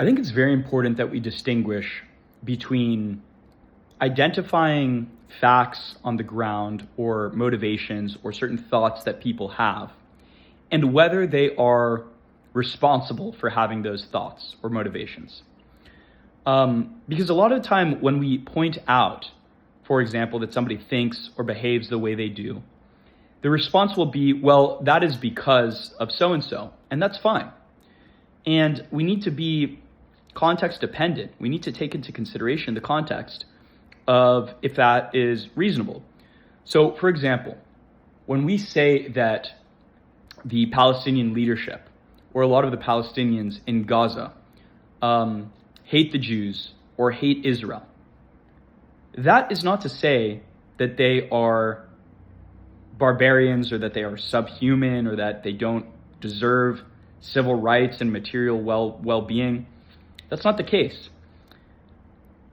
I think it's very important that we distinguish between identifying facts on the ground or motivations or certain thoughts that people have and whether they are responsible for having those thoughts or motivations. Because a lot of the time when we point out, for example, that somebody thinks or behaves the way they do, the response will be, well, that is because of so-and-so, and that's fine. And we need to be context dependent. We need to take into consideration the context of if that is reasonable. So, for example, when we say that the Palestinian leadership or a lot of the Palestinians in Gaza hate the Jews or hate Israel, that is not to say that they are barbarians or that they are subhuman or that they don't deserve civil rights and material well-being. That's not the case.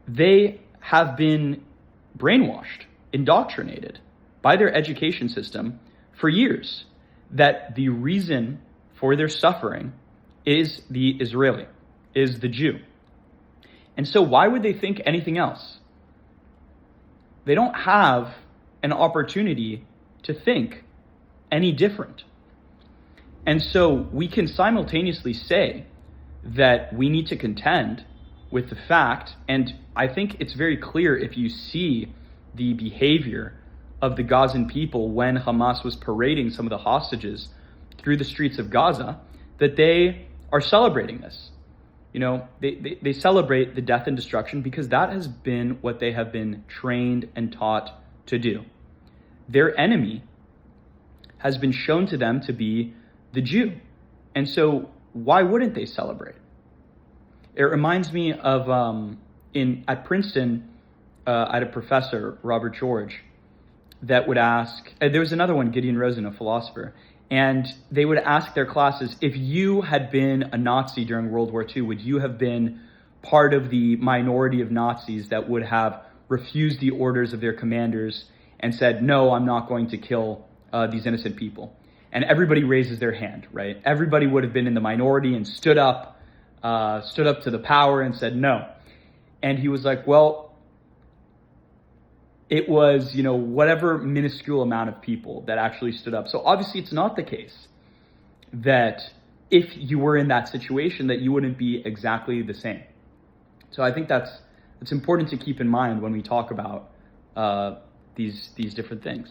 They have been brainwashed, indoctrinated by their education system for years that the reason for their suffering is the Israeli, is the Jew. And so why would they think anything else? They don't have an opportunity to think any different. And so we can simultaneously say that we need to contend with the fact, and I think it's very clear if you see the behavior of the Gazan people when Hamas was parading some of the hostages through the streets of Gaza, that they are celebrating this. You know, they celebrate the death and destruction because that has been what they have been trained and taught to do. Their enemy has been shown to them to be the Jew. And so why wouldn't they celebrate? It reminds me of at Princeton, I had a professor, Robert George, that would ask, there was another one, Gideon Rosen, a philosopher, and they would ask their classes, if you had been a Nazi during World War II, would you have been part of the minority of Nazis that would have refused the orders of their commanders and said, no, I'm not going to kill these innocent people? And everybody raises their hand, right? Everybody would have been in the minority and stood up to the power and said no. And he was like, well, it was, whatever minuscule amount of people that actually stood up. So obviously it's not the case that if you were in that situation that you wouldn't be exactly the same. So I think it's important to keep in mind when we talk about these different things.